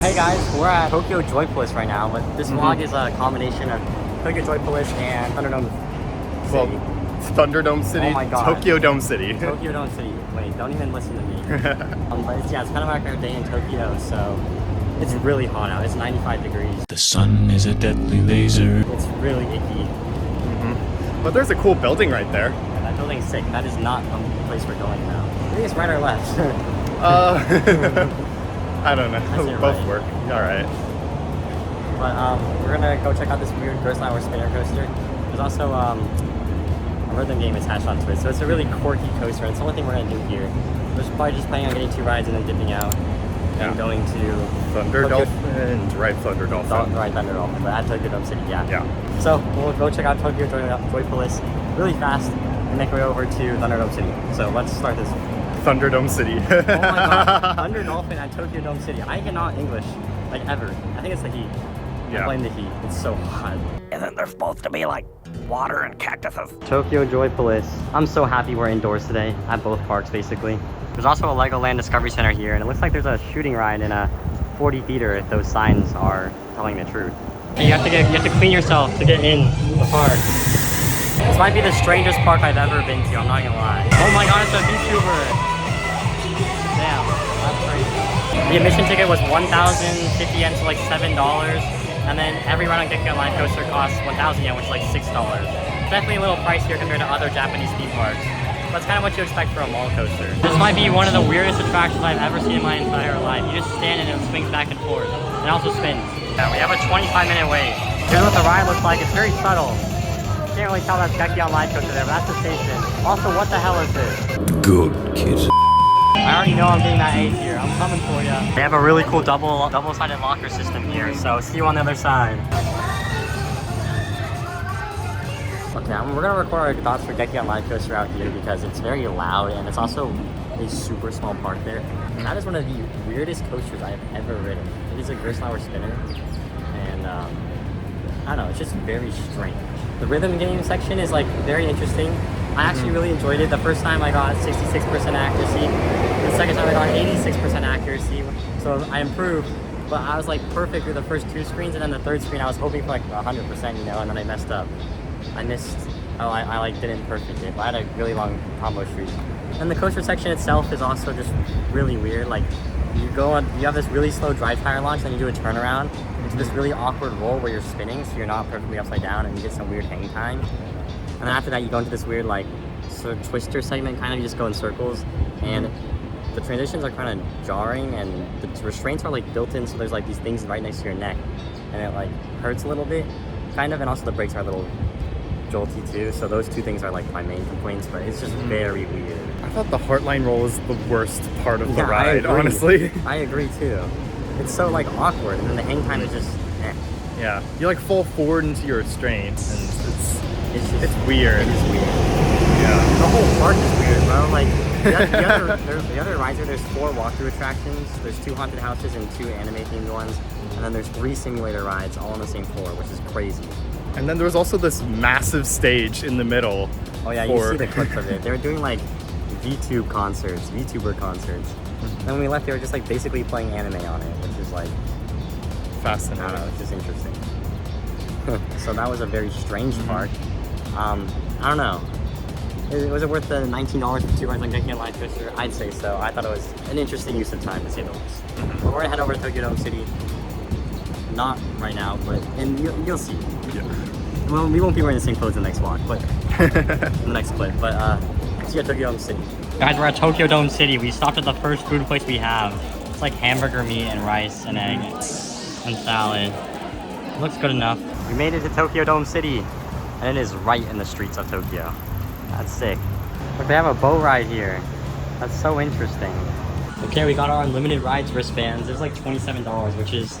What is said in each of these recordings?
Hey guys, we're at Tokyo Joypolis right now, but this vlog is a combination of Tokyo Joypolis and Thunderdome City. Well, it's Thunderdome City, Oh my God. Tokyo Dome City. Tokyo Dome City. Wait, don't even listen to me. But it's kind of like our day in Tokyo, so it's really hot out. It's 95 degrees. The sun is a deadly laser. It's really icky. But there's a cool building right there. Yeah, that building's sick. That is not the place we're going now. I think it's right or left. I don't know. I say Both right. work. All right. But we're gonna go check out this weird Ghost-Hour spinner coaster. There's also a rhythm game attached onto it, so it's a really quirky coaster. And it's the only thing we're gonna do here. We're probably just planning on getting 2 rides and then dipping out and going to Thunder Dolphin. Right, Thunder Dolphin. Right, Thunder Dolphin, but at Tokyo Dome City, yeah. Yeah. So we'll go check out Tokyo Joypolis really fast and make our way over to Thunderdome City. So let's start this. Thunderdome City. Oh my God, Thunder Dolphin at Tokyo Dome City. I cannot English, like ever. I think it's the heat. Yeah. I blame the heat. It's so hot. Isn't there supposed to be like water and cactuses? Tokyo Joypolis. I'm so happy we're indoors today at both parks, basically. There's also a Legoland Discovery Center here, and it looks like there's a shooting ride in a 4D theater if those signs are telling the truth. And you have to clean yourself to get in the park. This might be the strangest park I've ever been to, I'm not gonna lie. Oh my God, it's a VTuber! Damn, that's crazy. The admission ticket was 1,050 yen, so like $7. And then every ride on Gekkan Line Coaster costs 1,000 yen, which is like $6. Definitely a little pricier compared to other Japanese theme parks. That's kind of what you expect for a mall coaster. This might be one of the weirdest attractions I've ever seen in my entire life. You just stand and it swings back and forth. It also spins. Yeah, we have a 25-minute wait. Here's what the ride looks like. It's very subtle. You can't really tell that's Gekkan Line Coaster there, but that's the station. Also, what the hell is this? Good kid. I already know I'm getting that A here. I'm coming for you. They have a really cool double-sided locker system here, so see you on the other side. Okay, we're gonna record our thoughts for Gekkan Live Coaster out here because it's very loud and it's also a super small park there. That is one of the weirdest coasters I have ever ridden. It is a Ghost-Hour spinner, and I don't know, it's just very strange. The rhythm game section is like very interesting. I actually really enjoyed it. The first time I got 66% accuracy. The second time I got 86% accuracy. So I improved, but I was like perfect through the first 2 screens, and then the third screen I was hoping for like 100%, you know, and then I messed up. I like didn't perfect it, but I had a really long combo streak. And the coaster section itself is also just really weird. Like you have this really slow drive tire launch, then you do a turnaround into this really awkward roll where you're spinning, so you're not perfectly upside down, and you get some weird hang time. And then after that, you go into this weird like sort of twister segment, kind of you just go in circles, and the transitions are kind of jarring, and the restraints are like built in, so there's like these things right next to your neck, and it like hurts a little bit, kind of, and also the brakes are a little jolty too. So those 2 things are like my main complaints, but it's just very weird. I thought the Heartline roll is the worst part of the Yeah, ride, honestly. I agree too. It's so like awkward, and then the hang time is just Yeah, you like fall forward into your restraints, and it's weird. It is weird. Yeah. The whole park is weird, bro. Like the other rides here, there's 4 walkthrough attractions. There's 2 haunted houses and 2 anime themed ones, and then there's 3 simulator rides all on the same floor, which is crazy. And then there was also this massive stage in the middle. Oh yeah, you see the clips of it. They were doing like VTuber concerts. And when we left, they were just like basically playing anime on it, which is like Fascinating. I don't know, it's just interesting. So that was a very strange park. I don't know. Was it worth the $19 for 2 rides on Gekkan Live Coaster? I'd say so. I thought it was an interesting use of time, to say the least. But we're gonna head over to Tokyo Dome City. Not right now, but you'll see. Yeah. Well, we won't be wearing the same clothes in the next walk, but in the next clip. But see you at Tokyo Dome City. Guys, we're at Tokyo Dome City. We stopped at the first food place we have. It's like hamburger meat and rice and egg and salad. Looks good enough. We made it to Tokyo Dome City, and it is right in the streets of Tokyo. That's sick. Look, they have a boat ride here. That's so interesting. Okay, we got our unlimited rides wristbands. There's like $27, which is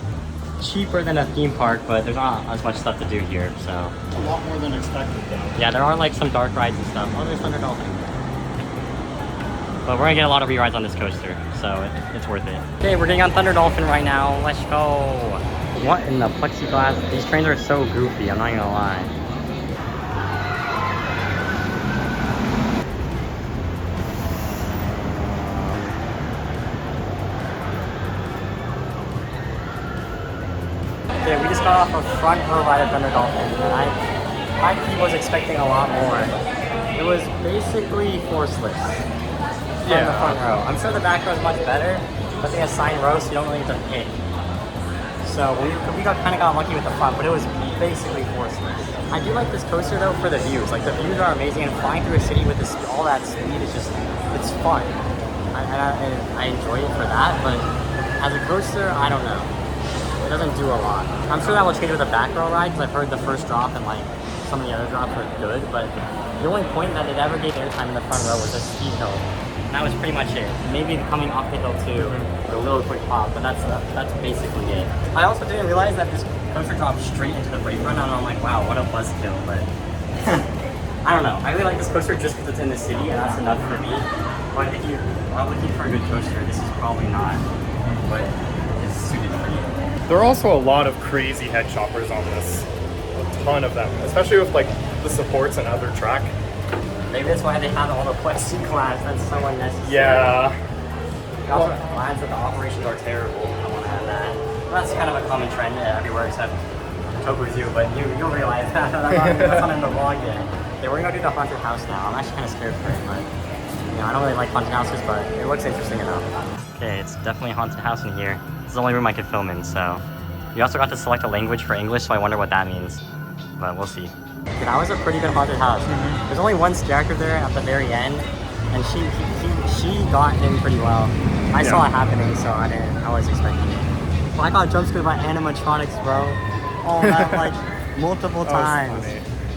cheaper than a theme park, but there's not as much stuff to do here, so. A lot more than expected, though. Yeah, there are like some dark rides and stuff. Oh, there's Thunder Dolphin. But we're gonna get a lot of re-rides on this coaster, so it's worth it. Okay, we're getting on Thunder Dolphin right now. Let's go. What in the plexiglass? These trains are so goofy, I'm not gonna lie. Okay, we just got off a front row ride at Thunder Dolphin, and I was expecting a lot more. It was basically forceless from the front row. I'm sure the back row is much better, but they assign rows, so you don't really get to pick. So we kind of got lucky with the front, but it was basically forceless. I do like this coaster though for the views. Like the views are amazing, and flying through a city with all that speed is just, it's fun. I enjoy it for that, but as a coaster, I don't know. It doesn't do a lot. I'm sure that will change with the back row ride, because I've heard the first drop and like some of the other drops are good, but the only point that it ever gave airtime in the front row was a speed hill. And that was pretty much it. Maybe coming off the hill too, with a little quick pop, but that's basically it. I also didn't realize that this coaster dropped straight into the brake run, and I'm like, wow, what a buzzkill, but I don't know. I really like this coaster just because it's in the city, and that's enough for me. But if you are looking for a good coaster, this is probably not what is suited for you. There are also a lot of crazy head choppers on this. A ton of them, especially with like the supports and other track. Maybe that's why they have all the plexiglass. That's so unnecessary. Yeah. It also reminds that the operations are terrible. I want to add that. Well, that's kind of a common trend everywhere except Toku Zoo, but you'll realize that. That's not in the vlog yet. Yeah, we're gonna go do the haunted house now. I'm actually kind of scared for it, but you know, I don't really like haunted houses, but it looks interesting enough. Okay, it's definitely a haunted house in here. This is the only room I could film in, so. You also got to select a language for English, so I wonder what that means. But we'll see. Okay, that was a pretty good haunted house. There's only one character there at the very end, and she got in pretty well. I saw it happening, so I was expecting it. Well, I got jump scared by animatronics, bro. Oh, that like multiple times.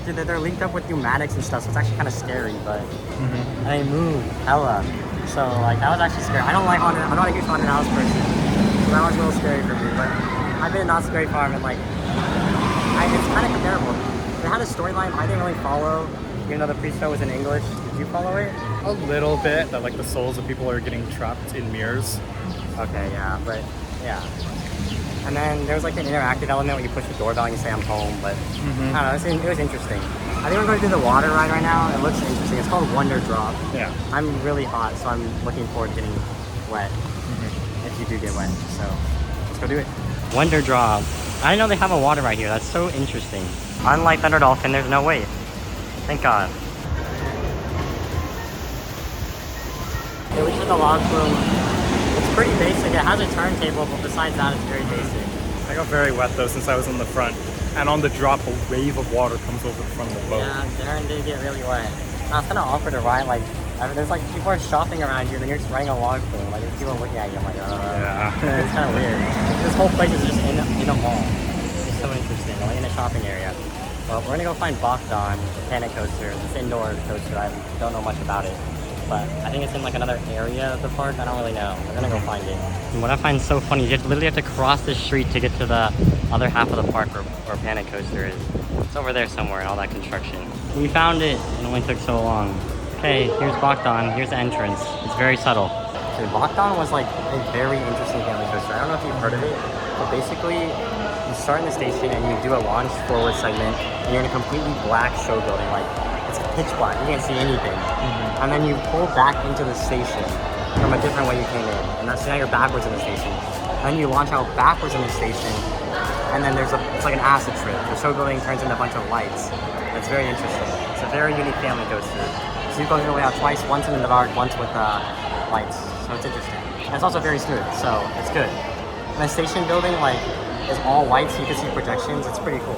Dude, they're linked up with pneumatics and stuff, so it's actually kind of scary, but and they move hella. So like that was actually scary. I'm not a huge haunted house person, so that was a little scary for me. But I've been in Not Scary Farm, and like it's kind of comparable. They had a storyline I didn't really follow, even though the pre-show was in English. Did you follow it? A little bit, that like the souls of people are getting trapped in mirrors. Okay, yeah, but yeah. And then there was like an interactive element where you push the doorbell and you say I'm home, but I don't know, it was interesting. I think we're going to do the water ride right now. It looks interesting. It's called Wonder Drop. Yeah. I'm really hot, so I'm looking forward to getting wet. If you do get wet, so let's go do it. Wonder Drop. I didn't know they have a water right here. That's so interesting. Unlike Thunder Dolphin, there's no wait. Thank God. Okay, we just did the log room. It's pretty basic. It has a turntable, but besides that, it's very basic. I got very wet though since I was in the front. And on the drop, a wave of water comes over from the boat. Yeah, Darren did get really wet. Now, it's kind of awkward to ride. Like, there's like people are shopping around you, and then you're just riding a log flume. Like, there's people looking at you. I'm like, Yeah. It's kind of weird. This whole place is just in a mall. It's so interesting, like in a shopping area. Well, we're gonna go find Bogdan, the Panic Coaster, this indoor coaster. I don't know much about it, but I think it's in like another area of the park. I don't really know. We're gonna go find it. And what I find so funny is you literally have to cross the street to get to the other half of the park where Panic Coaster is. It's over there somewhere in all that construction. We found it. It only took so long. Okay, here's Bogdan. Here's the entrance. It's very subtle. Okay, Bogdan was like a very interesting Panic Coaster. I don't know if you've heard of it, but basically you start in the station and you do a launch forward segment, and you're in a completely black show building. Like, it's pitch black. You can't see anything. And then you pull back into the station from a different way you came in. And that's now you're backwards in the station. And then you launch out backwards in the station, and then it's like an acid trip. The show building turns into a bunch of lights. It's very interesting. It's a very unique family coaster. So you go your way out twice, once in the dark, once with lights. So it's interesting. And it's also very smooth, so it's good. And the station building is all white, so you can see projections. It's pretty cool.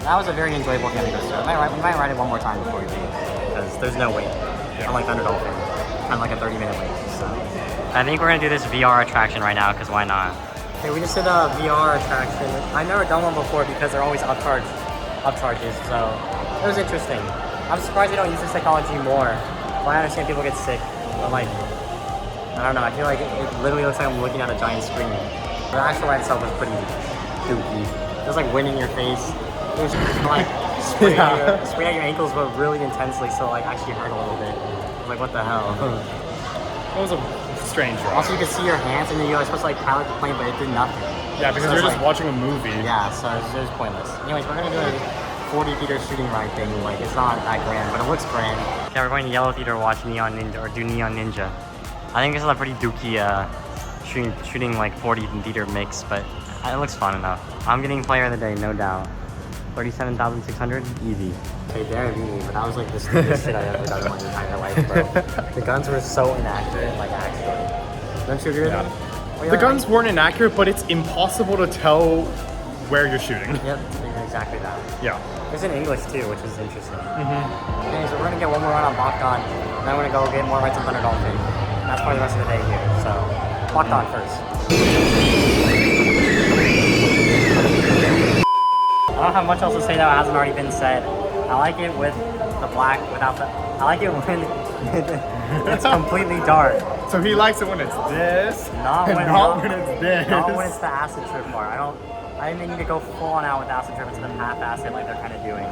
That was a very enjoyable family coaster. We might ride it one more time before we leave, because there's no wait. Unlike Thunder Dolphin, kind of like a 30-minute wait. So I think we're gonna do this VR attraction right now, because why not? Okay, we just did a VR attraction. I've never done one before because they're always upcharges, so it was interesting. I'm surprised they don't use this technology more. But I understand people get sick, but like, I don't know, I feel like it literally looks like I'm looking at a giant screen. The actual ride itself was pretty dookie. It was like wind in your face. It was like spraying at your ankles, but really intensely, so like actually hurt a little bit. I was like, what the hell? It was a strange ride. Also, you could see your hands, and you were supposed to like pilot the plane, but it did nothing. Yeah, because so you're just watching a movie. Yeah, so it was pointless. Anyways, we're gonna do a 40 theater shooting ride thing. Like, it's not that grand, but it looks grand. Okay, we're going to Yellow Theater to watch Neon Ninja, or do Neon Ninja. I think this is a pretty dookie shooting like 40 theater mix, but It looks fun enough. I'm getting player of the day, no doubt. 37,600, easy. Okay, Darren beat me, but that was like the stupidest shit I ever done in my entire life, bro. The guns were so inaccurate, like actually. Don't you agree with me? Well, The guns weren't inaccurate, but it's impossible to tell where you're shooting. Yep, exactly that. Yeah. It's in English too, which is interesting. Okay, so we're gonna get one more run on Bogdan, and then we're gonna go get more rights on Thunder Dolphin. That's probably the rest of the day here. So, Bogdan first. I don't have much else to say that hasn't already been said. I like it with the black, without the. I like it when it's completely dark. So he likes it when it's this, Not and when, not when it's this. Not when it's the acid trip part. I didn't need to go full on out with acid trip instead of half acid like they're kind of doing.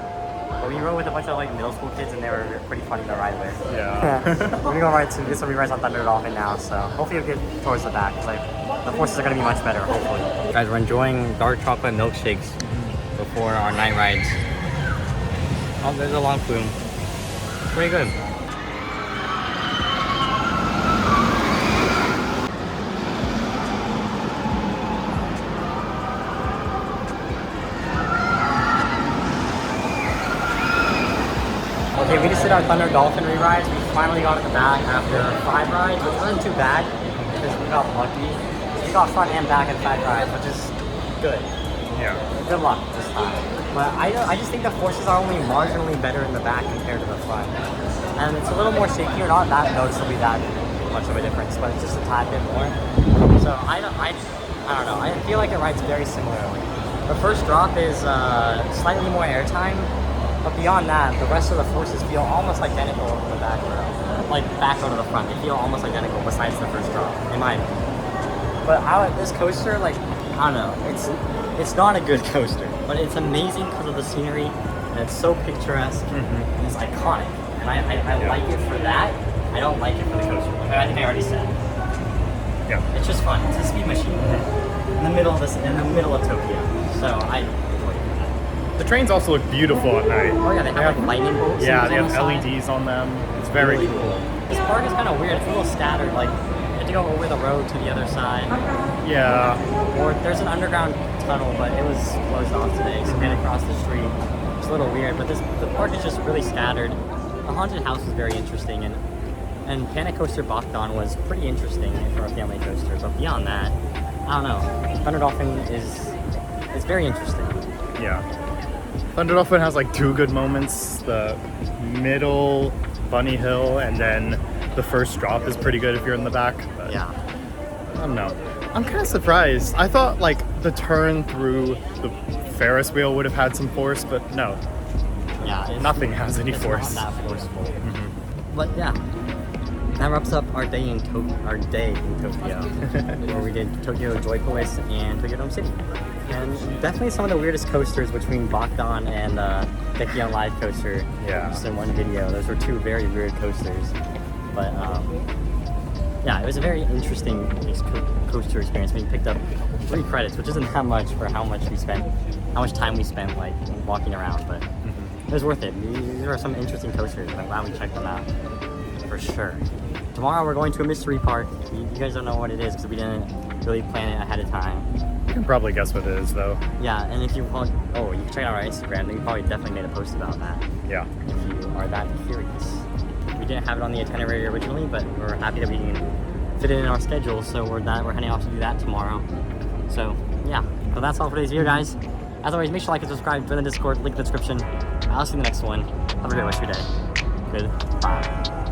But we rode with a bunch of like middle school kids and they were pretty funny to ride with. Yeah. We're gonna go ride some, get some re-rides on Thunder Dolphin now, so hopefully we'll get towards the back. Cause like the forces are gonna be much better, hopefully. Guys, we're enjoying dark chocolate milkshakes before our night rides. Oh, there's a long plume. Pretty good. Okay, we just did our Thunder Dolphin re-rides. We finally got at the back after 5 rides, which wasn't too bad because we got lucky. We got front and back at 5 rides, which is good. Yeah. Good luck this time. But I just think the forces are only marginally better in the back compared to the front. And it's a little more shakier, not that noticeably that much of a difference, but it's just a tad bit more. So I don't know. I feel like it rides very similarly. The first drop is slightly more airtime. But beyond that, the rest of the forces feel almost identical in the back row. Like back row to the front, they feel almost identical besides the first drop, in my opinion. But this coaster, like, I don't know, it's not a good coaster, but it's amazing because of the scenery, and it's so picturesque, and it's iconic. And I like it for that. I don't like it for the coaster. I think I already said. Yeah. It's just fun. It's a speed machine in the middle of Tokyo. So I. The trains also look beautiful at night. Oh yeah, they have like lightning bolts. Yeah, on they the have side. LEDs on them. It's very Really cool. This park is kind of weird. It's a little scattered. Like you have to go over the road to the other side. Yeah. Or there's an underground tunnel, but it was closed off today, so we had to cross the street. It's a little weird, but the park is just really scattered. The haunted house is very interesting, and Panic Coaster Bogdan was pretty interesting for a family coaster. But beyond that, I don't know. Thunder Dolphin is very interesting. Yeah. Thunder Dolphin has like 2 good moments. The middle bunny hill and then the first drop is pretty good if you're in the back. But Yeah. I don't know. I'm kind of surprised. I thought like the turn through the Ferris wheel would have had some force, but no. Yeah. Nothing has any it's force. Not that forceful. But yeah. That wraps up our day in Tokyo, where we did Tokyo Joypolis and Tokyo Dome City. And definitely some of the weirdest coasters between Bogdan and Dekion Live Coaster. Yeah. Just in one video. Those were 2 very weird coasters. But yeah, it was a very interesting coaster experience. We picked up 3 credits, which isn't that much for how much time we spent like walking around. But it was worth it. These are some interesting coasters. I'm glad we checked them out. For sure. Tomorrow we're going to a mystery park. You guys don't know what it is because we didn't really plan it ahead of time. You can probably guess what it is though. Yeah, and if you want, you can check out our Instagram. We probably definitely made a post about that. Yeah. If you are that curious. We didn't have it on the itinerary originally, but we're happy that we can fit it in our schedule. So we're heading off to do that tomorrow. So yeah, so that's all for today's video, guys. As always, make sure to like and subscribe. Join the Discord, link in the description. I'll see you in the next one. Have a great rest of your day. Goodbye.